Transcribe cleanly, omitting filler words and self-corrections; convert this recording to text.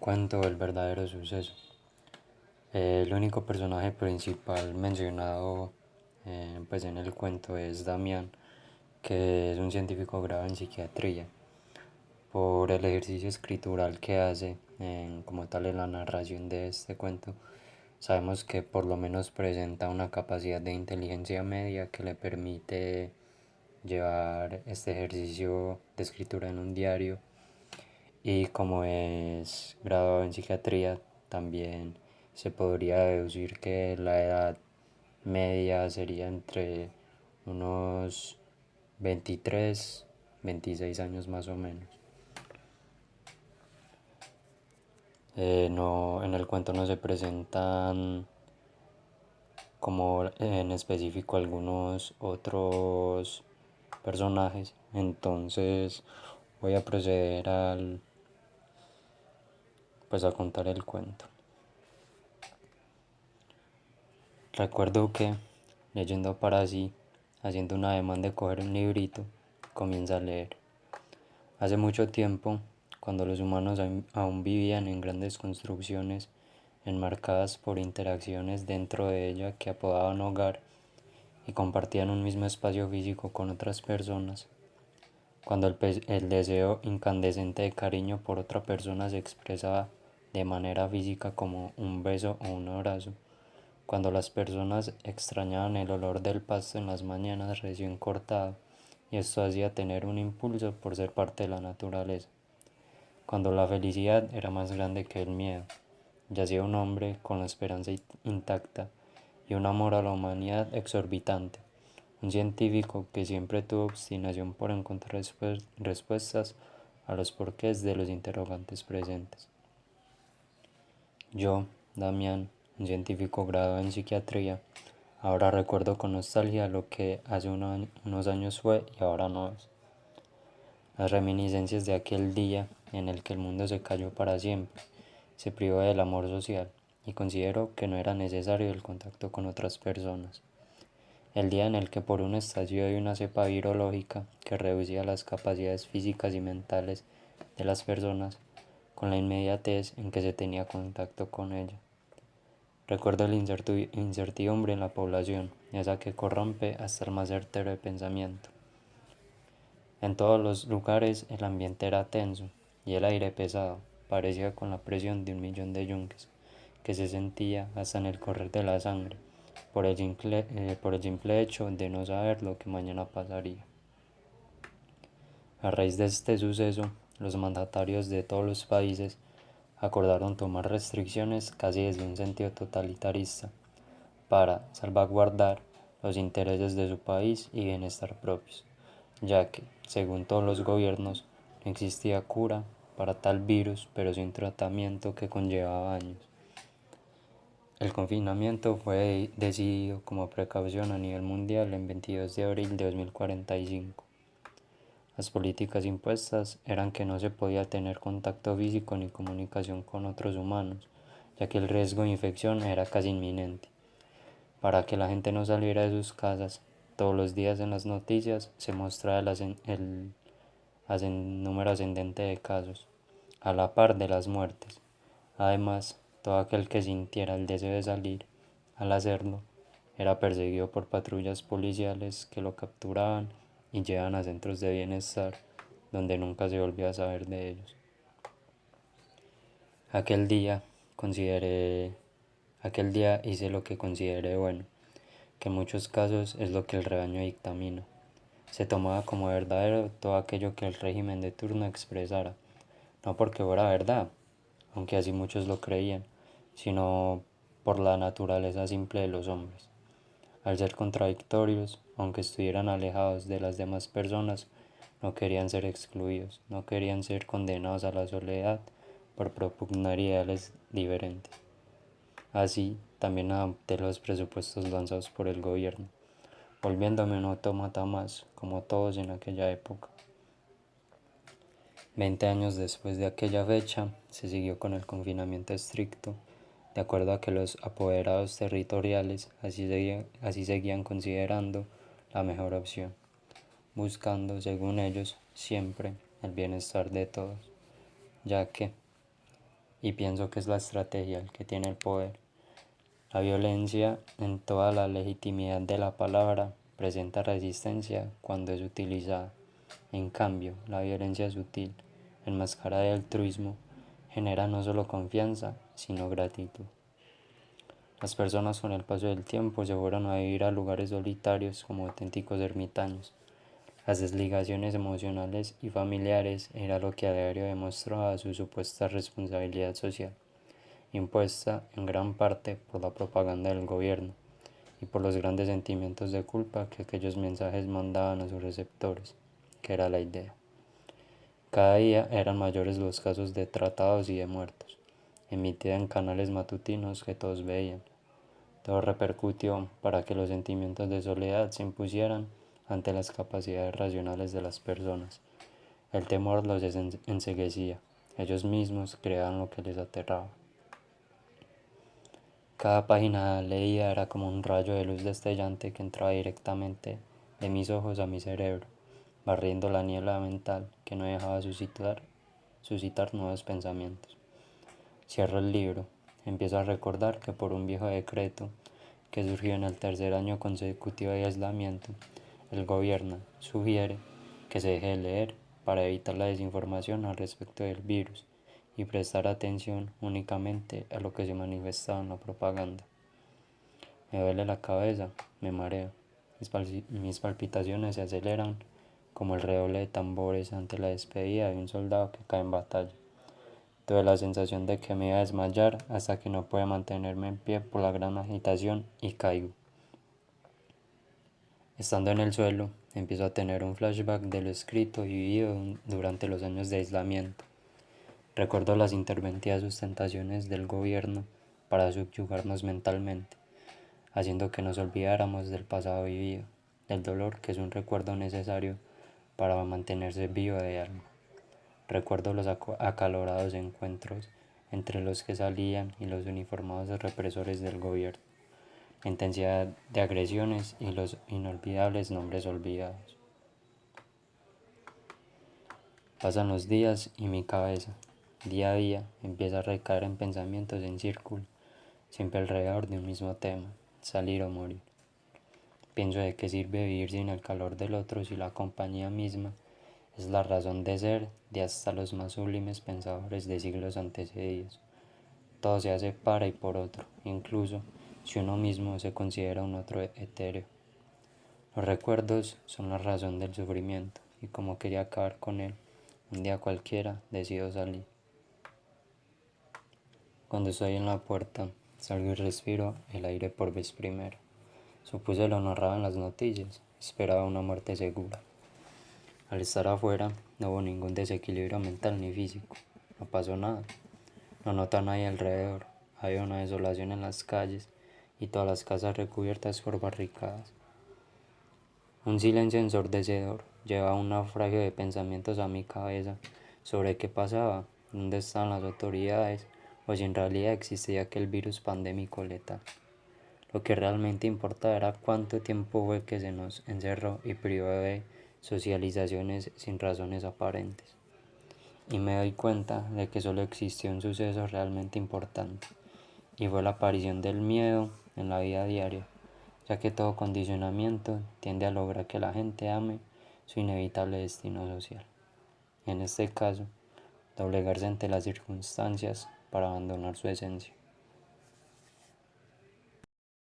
Cuento el verdadero suceso. El único personaje principal mencionado pues en el cuento es Damián, que es un científico graduado en psiquiatría. Por el ejercicio escritural que hace, como tal en la narración de este cuento, sabemos que por lo menos presenta una capacidad de inteligencia media que le permite llevar este ejercicio de escritura en un diario, y como es graduado en psiquiatría, también se podría deducir que la edad media sería entre unos 23, 26 años más o menos. No, en el cuento no se presentan como en específico algunos otros personajes, entonces voy a proceder pues a contar el cuento. Recuerdo que, leyendo para sí, haciendo un ademán de coger un librito, comienza a leer. Hace mucho tiempo, cuando los humanos aún vivían en grandes construcciones enmarcadas por interacciones dentro de ella que apodaban hogar y compartían un mismo espacio físico con otras personas, cuando el deseo incandescente de cariño por otra persona se expresaba de manera física como un beso o un abrazo, cuando las personas extrañaban el olor del pasto en las mañanas recién cortado, y esto hacía tener un impulso por ser parte de la naturaleza, cuando la felicidad era más grande que el miedo, yacía un hombre con la esperanza intacta y un amor a la humanidad exorbitante, un científico que siempre tuvo obstinación por encontrar respuestas a los porqués de los interrogantes presentes. Yo, Damián, un científico graduado en psiquiatría, ahora recuerdo con nostalgia lo que hace unos años fue y ahora no es. Las reminiscencias de aquel día en el que el mundo se cayó para siempre, se privó del amor social y considero que no era necesario el contacto con otras personas. El día en el que por un estallido de una cepa virológica que reducía las capacidades físicas y mentales de las personas, con la inmediatez en que se tenía contacto con ella. Recuerdo la incertidumbre en la población, esa que corrompe hasta el más certero de pensamiento. En todos los lugares el ambiente era tenso y el aire pesado, parecía con la presión de 1 millón de yunques, que se sentía hasta en el correr de la sangre, por el simple hecho de no saber lo que mañana pasaría. A raíz de este suceso, los mandatarios de todos los países acordaron tomar restricciones casi desde un sentido totalitarista para salvaguardar los intereses de su país y bienestar propios, ya que, según todos los gobiernos, no existía cura para tal virus, pero sin tratamiento que conllevaba años. El confinamiento fue decidido como precaución a nivel mundial el 22 de abril de 2045. Las políticas impuestas eran que no se podía tener contacto físico ni comunicación con otros humanos, ya que el riesgo de infección era casi inminente. Para que la gente no saliera de sus casas, todos los días en las noticias se mostraba el número ascendente de casos, a la par de las muertes. Además, todo aquel que sintiera el deseo de salir, al hacerlo, era perseguido por patrullas policiales que lo capturaban y llevaban a centros de bienestar, donde nunca se volvió a saber de ellos. Aquel día consideré, aquel día hice lo que consideré bueno, que en muchos casos es lo que el rebaño dictamina. Se tomaba como verdadero todo aquello que el régimen de turno expresara, no porque fuera verdad, aunque así muchos lo creían, sino por la naturaleza simple de los hombres. Al ser contradictorios, aunque estuvieran alejados de las demás personas, no querían ser excluidos, no querían ser condenados a la soledad por propugnar ideales diferentes. Así, también adopté los presupuestos lanzados por el gobierno, volviéndome un autómata más, como todos en aquella época. 20 años después de aquella fecha, se siguió con el confinamiento estricto, de acuerdo a que los apoderados territoriales así seguían considerando la mejor opción, buscando, según ellos, siempre el bienestar de todos, ya que y pienso que es la estrategia el que tiene el poder. La violencia, en toda la legitimidad de la palabra, presenta resistencia cuando es utilizada. En cambio, la violencia sutil, enmascarada de altruismo, genera no solo confianza, sino gratitud. Las personas con el paso del tiempo se fueron a vivir a lugares solitarios como auténticos ermitaños. Las desligaciones emocionales y familiares era lo que a diario demostraba su supuesta responsabilidad social, impuesta en gran parte por la propaganda del gobierno y por los grandes sentimientos de culpa que aquellos mensajes mandaban a sus receptores, que era la idea. Cada día eran mayores los casos de tratados y de muertos, emitida en canales matutinos que todos veían. Todo repercutió para que los sentimientos de soledad se impusieran ante las capacidades racionales de las personas. El temor los enceguecía, ellos mismos creaban lo que les aterraba. Cada página leída era como un rayo de luz destellante que entraba directamente de mis ojos a mi cerebro, barriendo la niebla mental que no dejaba suscitar nuevos pensamientos. Cierro el libro, empiezo a recordar que por un viejo decreto que surgió en el tercer año consecutivo de aislamiento, el gobierno sugiere que se deje de leer para evitar la desinformación al respecto del virus y prestar atención únicamente a lo que se manifestaba en la propaganda. Me duele la cabeza, me mareo, mis palpitaciones se aceleran como el redoble de tambores ante la despedida de un soldado que cae en batalla. Tuve la sensación de que me iba a desmayar hasta que no pude mantenerme en pie por la gran agitación y caigo. Estando en el suelo, empiezo a tener un flashback de lo escrito y vivido durante los años de aislamiento. Recuerdo las interventidas sustentaciones del gobierno para subyugarnos mentalmente, haciendo que nos olvidáramos del pasado vivido, del dolor que es un recuerdo necesario para mantenerse vivo de algo. Recuerdo los acalorados encuentros entre los que salían y los uniformados represores del gobierno, la intensidad de agresiones y los inolvidables nombres olvidados. Pasan los días y mi cabeza, día a día, empieza a recaer en pensamientos en círculo, siempre alrededor de un mismo tema, salir o morir. Pienso de qué sirve vivir sin el calor del otro si la compañía misma es la razón de ser de hasta los más sublimes pensadores de siglos antecedidos. Todo se hace para y por otro, incluso si uno mismo se considera un otro etéreo. Los recuerdos son la razón del sufrimiento, y como quería acabar con él, un día cualquiera decido salir. Cuando estoy en la puerta, salgo y respiro el aire por vez primera. Supuse lo narrado en las noticias, esperaba una muerte segura. Al estar afuera, no hubo ningún desequilibrio mental ni físico. No pasó nada. No nota a nadie alrededor. Había una desolación en las calles y todas las casas recubiertas por barricadas. Un silencio ensordecedor llevaba un naufragio de pensamientos a mi cabeza sobre qué pasaba, dónde estaban las autoridades o si en realidad existía aquel virus pandémico letal. Lo que realmente importaba era cuánto tiempo fue que se nos encerró y privó de socializaciones sin razones aparentes. Y me doy cuenta de que solo existió un suceso realmente importante, y fue la aparición del miedo en la vida diaria, ya que todo condicionamiento tiende a lograr que la gente ame su inevitable destino social. En este caso, doblegarse ante las circunstancias para abandonar su esencia.